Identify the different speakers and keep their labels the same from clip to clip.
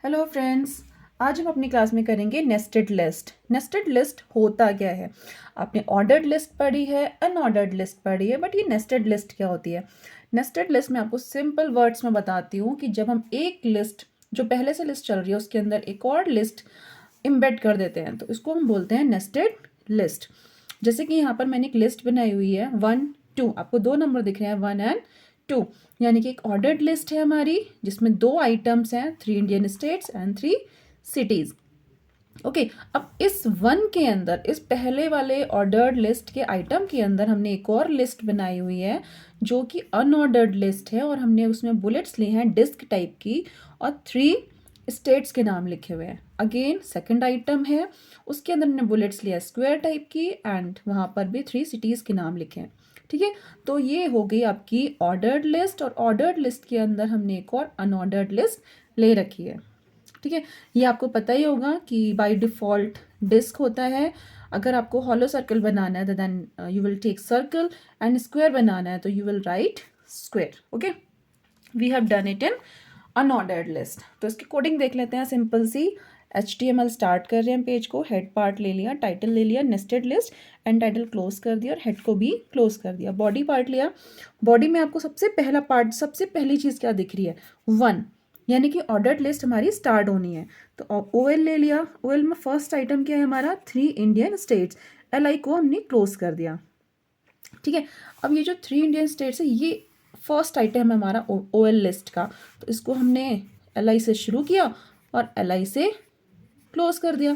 Speaker 1: Hello friends. आज हम अपनी क्लास में करेंगे नेस्टेड लिस्ट। नेस्टेड लिस्ट होता क्या है? आपने ऑर्डर्ड लिस्ट पढ़ी है, अनऑर्डर्ड लिस्ट पढ़ी है, बट ये नेस्टेड लिस्ट क्या होती है? नेस्टेड लिस्ट में आपको सिंपल वर्ड्स में बताती हूँ कि जब हम एक लिस्ट जो पहले से लिस्ट चल रही है उसके अंदर एक और लिस्ट इम्बेड कर देते हैं तो इसको हम बोलते हैं नेस्टेड लिस्ट। जैसे कि यहाँ पर मैंने एक लिस्ट बनाई हुई है 1 2, आपको 2 नंबर दिख रहे हैं 1 and 2, यानी कि एक ऑर्डर्ड लिस्ट है हमारी जिसमें 2 आइटम्स हैं, 3 Indian states and 3 cities. Okay, अब इस 1 के अंदर, इस पहले वाले ऑर्डर्ड लिस्ट के आइटम के अंदर हमने एक और लिस्ट बनाई हुई है जो कि अनऑर्डर्ड लिस्ट है और हमने उसमें बुलेट्स लिए हैं डिस्क टाइप की और 3 स्टेट्स के नाम लिखे हुए हैं। अगेन सेकंड आइटम है, उसके अंदर हमने बुलेट्स लिया स्क्वायर टाइप की एंड वहाँ पर भी 3 सिटीज़ के नाम लिखे हैं। ठीक है, तो ये हो गई आपकी ऑर्डर्ड लिस्ट और ऑर्डर्ड लिस्ट के अंदर हमने एक और अनऑर्डर्ड लिस्ट ले रखी है। ठीक है, ये आपको पता ही होगा कि बाय डिफ़ॉल्ट डिस्क होता है। अगर आपको हॉलो सर्कल बनाना है then you will take circle and square बनाना है तो you will write square. Okay, we have done it in unordered list. तो इसकी कोडिंग देख लेते हैं सिंपल सी। HTML स्टार्ट कर रहे हैं पेज को, हेड पार्ट ले लिया, टाइटल ले लिया nested list and title close कर दिया और हेड को भी क्लोज कर दिया। बॉडी पार्ट लिया, बॉडी में आपको सबसे पहला पार्ट, सबसे पहली चीज़ क्या दिख रही है? 1, यानी कि ऑर्डर्ड लिस्ट हमारी स्टार्ट होनी है। तो OL ले लिया, OL में फर्स्ट आइटम क्या है हमारा? 3 इंडियन स्टेट्स। LI को हमने क्लोज कर दिया। ठीक है, अब ये जो 3 इंडियन स्टेट्स है ये फर्स्ट आइटम है हमारा OL लिस्ट का, तो इसको हमने LI से शुरू किया और LI से क्लोज कर दिया।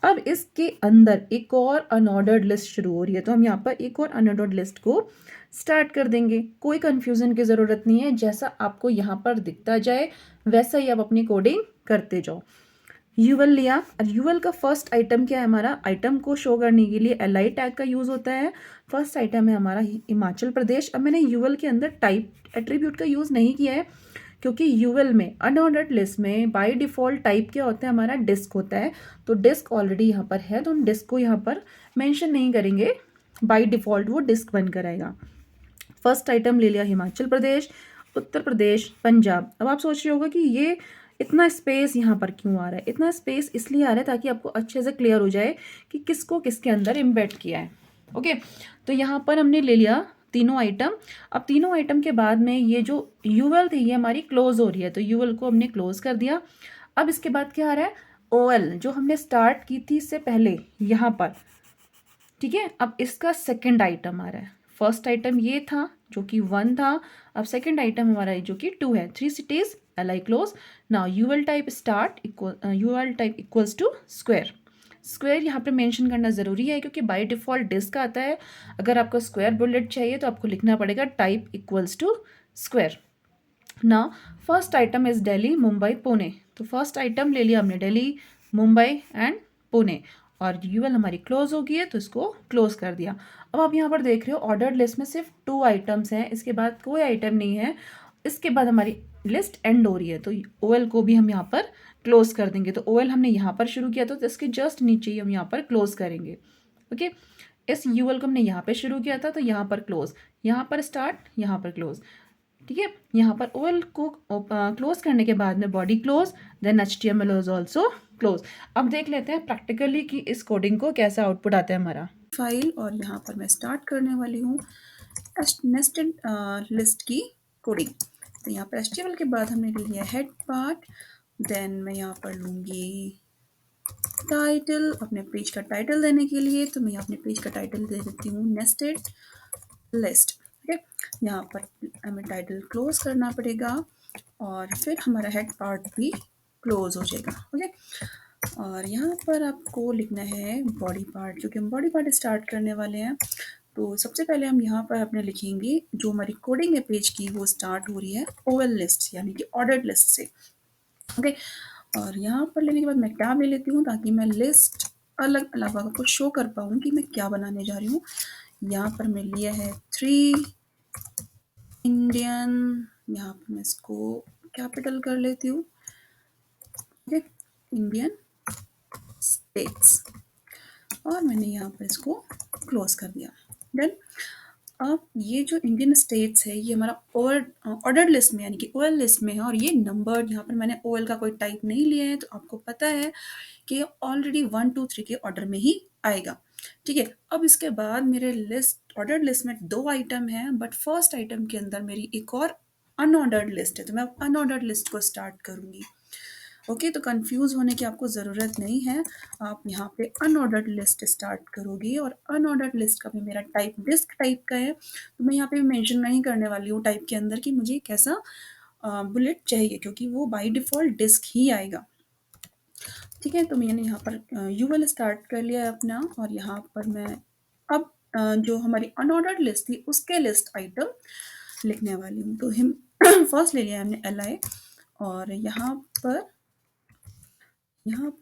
Speaker 1: अब इसके अंदर एक और अनऑर्डर्ड लिस्ट शुरू हो रही है तो हम यहाँ पर एक और अनऑर्डर्ड लिस्ट को स्टार्ट कर देंगे। कोई कंफ्यूजन की ज़रूरत नहीं है, जैसा आपको यहाँ पर दिखता जाए वैसा ही आप अपनी कोडिंग करते जाओ। यूएल लिया और यूएल का फर्स्ट आइटम क्या है हमारा? आइटम को शो करने के लिए LI टैग का यूज़ होता है। फर्स्ट आइटम है हमारा हिमाचल प्रदेश। अब मैंने यूएल के अंदर टाइप एट्रीब्यूट का यूज़ नहीं किया है क्योंकि यूएल में अनऑर्डर्ड लिस्ट में बाय डिफ़ॉल्ट टाइप क्या होता है हमारा? डिस्क होता है। तो डिस्क ऑलरेडी यहाँ पर है तो हम डिस्क को यहाँ पर मेंशन नहीं करेंगे, बाय डिफ़ॉल्ट वो डिस्क बनकर आएगा। फर्स्ट आइटम ले लिया हिमाचल प्रदेश, उत्तर प्रदेश, पंजाब। अब आप सोच रहे होगा कि ये इतना स्पेस यहाँ पर क्यों आ रहा है? इतना स्पेस इसलिए आ रहा है ताकि आपको अच्छे से क्लियर हो जाए कि किसको किसके अंदर इम्बेड किया है। ओके, तो यहाँ पर हमने ले लिया तीनों आइटम। अब तीनों आइटम के बाद में ये जो यूएल थी ये हमारी क्लोज हो रही है तो यूएल को हमने क्लोज कर दिया। अब इसके बाद क्या आ रहा है? OL जो हमने स्टार्ट की थी इससे पहले यहाँ पर। ठीक है, अब इसका सेकंड आइटम आ रहा है। फर्स्ट आइटम ये था जो कि 1 था, अब सेकंड आइटम हमारा जो कि 2 है। 3 cities, LI close. Now UL type start equal UL type equals to square. Square यहाँ पे मेंशन करना ज़रूरी है क्योंकि बाय डिफ़ॉल्ट डिस्क आता है। अगर आपको स्क्वायर बुलेट चाहिए तो आपको लिखना पड़ेगा टाइप इक्वल्स टू स्क्वायर। ना first item is Delhi, Mumbai, Pune. तो फर्स्ट आइटम ले लिया हमने दिल्ली, मुंबई एंड पुणे और यूएल हमारी क्लोज हो गई है तो इसको क्लोज कर दिया। अब आप यहाँ पर देख रहे हो ऑर्डर्ड लिस्ट में सिर्फ 2 आइटम्स हैं, इसके बाद कोई आइटम नहीं है। इसके बाद हमारी लिस्ट एंड हो रही है तो OL को भी हम यहाँ पर क्लोज कर देंगे। तो OL हमने यहाँ पर शुरू किया तो इसके जस्ट नीचे ही हम यहाँ पर क्लोज करेंगे। ओके, इस यूएल को हमने यहाँ पे शुरू किया था तो यहाँ पर क्लोज, यहाँ पर स्टार्ट, यहाँ पर क्लोज। ठीक है, यहाँ पर OL को क्लोज करने के बाद में body close, then HTML is also close. अब देख लेते हैं प्रैक्टिकली कि इस कोडिंग को कैसा आउटपुट आता है हमारा फाइल। और यहाँ पर मैं स्टार्ट करने वाली हूँ नेस्टेड लिस्ट की कोडिंग। तो यहाँ पर HTML के बाद हमने ले लिया हेड पार्ट, देन मैं यहाँ पर लूँगी टाइटल, अपने पेज का टाइटल देने के लिए। तो मैं अपने पेज का टाइटल दे देती हूँ नेस्टेड लिस्ट। ठीक है, यहाँ पर हमें टाइटल क्लोज करना पड़ेगा और फिर हमारा हेड पार्ट भी क्लोज हो जाएगा। ओके, और यहाँ पर आपको लिखना है बॉडी पार्ट, क्योंकि हम बॉडी पार्ट स्टार्ट करने वाले हैं। तो सबसे पहले हम यहाँ पर अपने लिखेंगे जो हमारी कोडिंग है पेज की वो स्टार्ट हो रही है OL लिस्ट यानी कि ऑर्डर्ड लिस्ट से। ओके, और यहाँ पर लेने के बाद मैं टैब ले लेती हूँ ताकि मैं लिस्ट अलग अलग आपको शो कर पाऊँ कि मैं क्या बनाने जा रही हूँ। यहाँ पर मैं लिया है 3 इंडियन, यहाँ पर मैं इसको कैपिटल कर लेती हूँ। इंडियन स्टेट्स और मैंने यहाँ पर इसको क्लोज कर दिया। देन अब ये जो इंडियन स्टेट्स है ये हमारा ऑर्डर लिस्ट में यानी कि ओएल लिस्ट में है और ये नंबर यहाँ पर मैंने ओएल का कोई टाइप नहीं लिया है तो आपको पता है कि ऑलरेडी 1 2 3 के ऑर्डर में ही आएगा। ठीक है, अब इसके बाद मेरे लिस्ट ऑर्डर लिस्ट में 2 आइटम हैं बट फर्स्ट आइटम के अंदर मेरी एक और अनऑर्डर्ड लिस्ट है तो मैं अनऑर्डर्ड लिस्ट को स्टार्ट करूँगी। ओके, तो कंफ्यूज होने की आपको ज़रूरत नहीं है। आप यहाँ पे अनऑर्डर्ड लिस्ट स्टार्ट करोगे और अनऑर्डर्ड लिस्ट का भी मेरा टाइप डिस्क टाइप का है तो मैं यहाँ पे मेंशन नहीं करने वाली हूँ टाइप के अंदर कि मुझे कैसा बुलेट चाहिए क्योंकि वो बाय डिफ़ॉल्ट डिस्क ही आएगा। ठीक है, तो मैंने यहाँ पर यूएल स्टार्ट कर लिया है अपना और यहाँ पर मैं अब जो हमारी अनऑर्डर्ड लिस्ट थी उसके लिस्ट आइटम लिखने वाली हूँ। तो हम फर्स्ट ले लिया हमने एल आई और यहाँ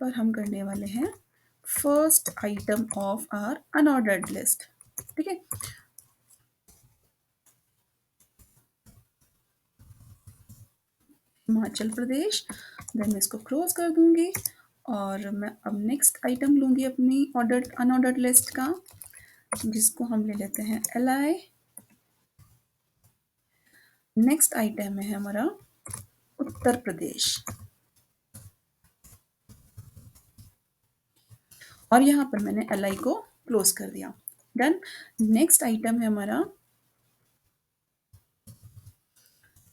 Speaker 1: पर हम करने वाले हैं first item of our unordered list. ठीक है, हिमाचल प्रदेश, देन मैं इसको क्लोज कर दूंगी और मैं अब नेक्स्ट आइटम लूंगी अपनी ऑर्डर अनऑर्डर्ड लिस्ट का जिसको हम ले लेते हैं एल आई। नेक्स्ट आइटम है हमारा उत्तर प्रदेश और यहाँ पर मैंने एल आई को क्लोज कर दिया। डन। नेक्स्ट आइटम है हमारा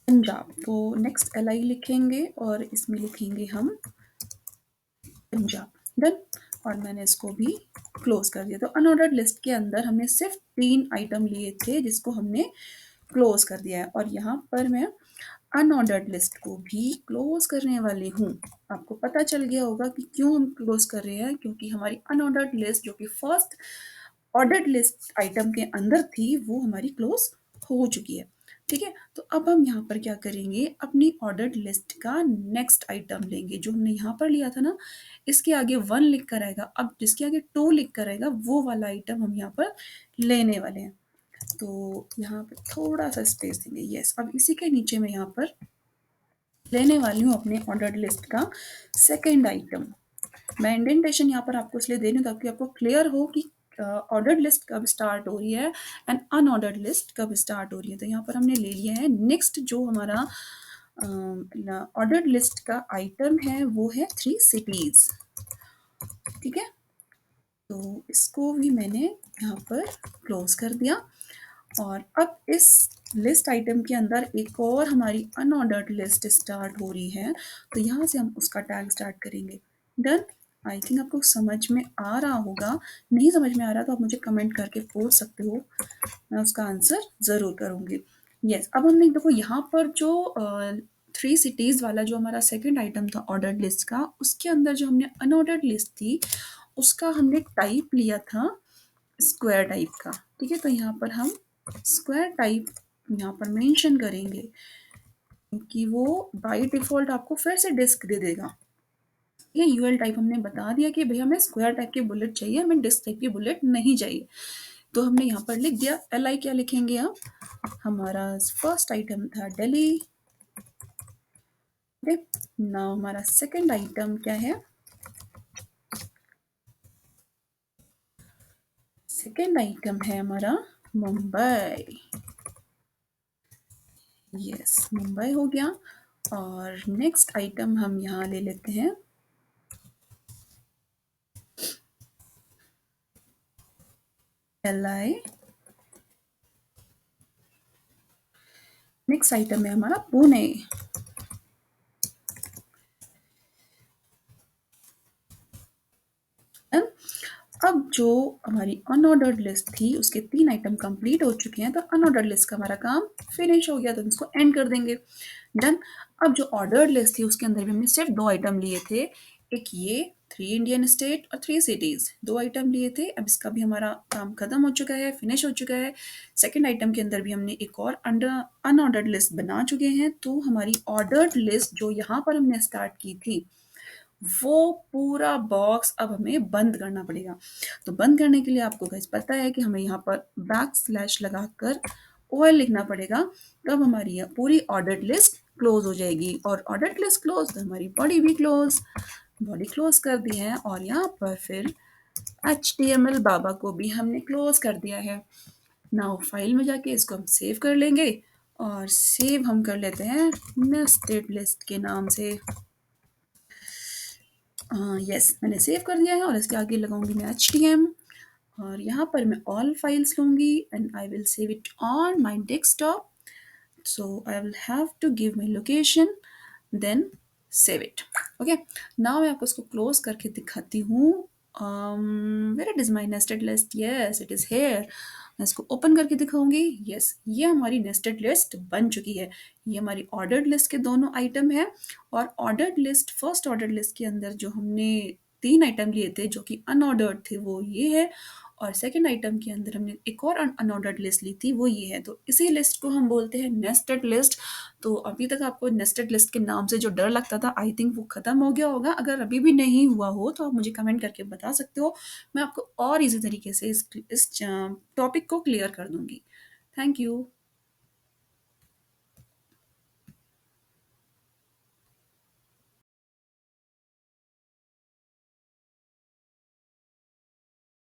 Speaker 1: पंजाब, तो नेक्स्ट एल आई लिखेंगे और इसमें लिखेंगे हम पंजाब। डन, और मैंने इसको भी क्लोज कर दिया। तो अनऑर्डर्ड लिस्ट के अंदर हमने सिर्फ 3 आइटम लिए थे जिसको हमने क्लोज कर दिया है और यहाँ पर मैं अनऑर्डर्ड लिस्ट को भी क्लोज करने वाली हूँ। आपको पता चल गया होगा कि क्यों हम क्लोज कर रहे हैं, क्योंकि हमारी अनऑर्डर्ड लिस्ट जो कि फर्स्ट ऑर्डर्ड लिस्ट आइटम के अंदर थी वो हमारी क्लोज हो चुकी है। ठीक है, तो अब हम यहाँ पर क्या करेंगे, अपनी ऑर्डर्ड लिस्ट का नेक्स्ट आइटम लेंगे जो हमने यहाँ पर लिया था ना, इसके आगे 1 लिख कर आएगा, अब जिसके आगे 2 लिख कर आएगा वो वाला आइटम हम यहाँ पर लेने वाले हैं। तो यहाँ पे थोड़ा सा स्पेस देंगे। यस, अब इसी के नीचे मैं यहाँ पर लेने वाली हूँ अपने ऑर्डर्ड लिस्ट का सेकेंड आइटम। मैं इंडेंटेशन यहाँ पर आपको इसलिए दे रही हूँ ताकि आपको क्लियर हो कि ऑर्डर्ड लिस्ट कब स्टार्ट हो रही है एंड अनऑर्डर्ड लिस्ट कब स्टार्ट हो रही है। तो यहाँ पर हमने ले लिया है नेक्स्ट जो हमारा ऑर्डर्ड लिस्ट का आइटम है वो है 3 सिटीज। ठीक है, तो इसको भी मैंने यहाँ पर क्लोज कर दिया और अब इस लिस्ट आइटम के अंदर एक और हमारी अनऑर्डर्ड लिस्ट स्टार्ट हो रही है तो यहाँ से हम उसका टैग स्टार्ट करेंगे। डन। आई थिंक आपको समझ में आ रहा होगा, नहीं समझ में आ रहा तो आप मुझे कमेंट करके पूछ सकते हो, मैं उसका आंसर ज़रूर करूँगी। यस, अब हमने देखो यहाँ पर जो 3 सिटीज़ वाला जो हमारा सेकंड आइटम था ऑर्डर्ड लिस्ट का, उसके अंदर जो हमने अनऑर्डर्ड लिस्ट थी उसका हमने टाइप लिया था स्क्वायर टाइप का। ठीक है, तो यहाँ पर हम स्क्वायर टाइप यहाँ पर मेंशन करेंगे कि वो बाय डिफ़ॉल्ट आपको फिर से डिस्क दे देगा। ये यूएल टाइप हमने बता दिया कि भैया हमें स्क्वायर टाइप की बुलेट चाहिए, हमें डिस्क टाइप की बुलेट नहीं चाहिए। तो हमने यहाँ पर लिख दिया एल आई। क्या लिखेंगे आप, हमारा फर्स्ट आइटम था दिल्ली। नाउ हमारा सेकंड आइटम क्या है, सेकंड आइटम है हमारा मुंबई। यस, मुंबई हो गया और नेक्स्ट आइटम हम यहाँ ले लेते हैं एल आई। नेक्स्ट आइटम है हमारा पुणे। अब जो हमारी अनऑर्डर्ड लिस्ट थी उसके 3 आइटम कंप्लीट हो चुके हैं तो अनऑर्डर्ड लिस्ट का हमारा काम फिनिश हो गया, तो इसको एंड कर देंगे। डन। अब जो ऑर्डर्ड लिस्ट थी उसके अंदर भी हमने सिर्फ 2 आइटम लिए थे, एक ये 3 इंडियन स्टेट और 3 सिटीज़, 2 आइटम लिए थे। अब इसका भी हमारा काम खत्म हो चुका है, फिनिश हो चुका है। सेकेंड आइटम के अंदर भी हमने एक और अनऑर्डर्ड लिस्ट बना चुके हैं। तो हमारी ऑर्डर्ड लिस्ट जो यहाँ पर हमने स्टार्ट की थी वो पूरा बॉक्स अब हमें बंद करना पड़ेगा। तो बंद करने के लिए आपको गाइस पता है कि हमें यहाँ पर बैकस्लैश लगाकर ओएल लिखना पड़ेगा, तब हमारी यह पूरी ऑर्डर्ड लिस्ट क्लोज हो जाएगी और ऑर्डर्ड लिस्ट क्लोज तो हमारी बॉडी भी क्लोज, बॉडी क्लोज कर दी है और यहाँ पर फिर HTML बाबा को भी हमने क्लोज कर दिया है। नाउ फाइल में जाके इसको हम सेव कर लेंगे और सेव हम कर लेते हैं नेस्टेड लिस्ट के नाम से। यस, मैंने सेव कर दिया है और इसके आगे लगाऊंगी मैं HTM और यहाँ पर मैं ऑल फाइल्स लूँगी and I will save it on my desktop. So I will have to give my location, then save it. Okay, now मैं आपको इसको क्लोज करके दिखाती हूँ। Where it is my nested list? Yes, it is here. मैं इसको open करके दिखाऊंगी। यस, ये हमारी नेस्टेड लिस्ट बन चुकी है। ये हमारी ऑर्डर्ड लिस्ट के दोनों आइटम है और ordered list, first ordered list के अंदर जो हमने 3 आइटम लिए थे जो कि अनऑर्डर्ड थे वो ये है और सेकंड आइटम के अंदर हमने एक और अनऑर्डर्ड लिस्ट ली थी वो ये है। तो इसी लिस्ट को हम बोलते हैं नेस्टेड लिस्ट। तो अभी तक आपको नेस्टेड लिस्ट के नाम से जो डर लगता था आई थिंक वो ख़त्म हो गया होगा। अगर अभी भी नहीं हुआ हो तो आप मुझे कमेंट करके बता सकते हो, मैं आपको और इजी तरीके से इस टॉपिक को क्लियर कर दूंगी। Thank you.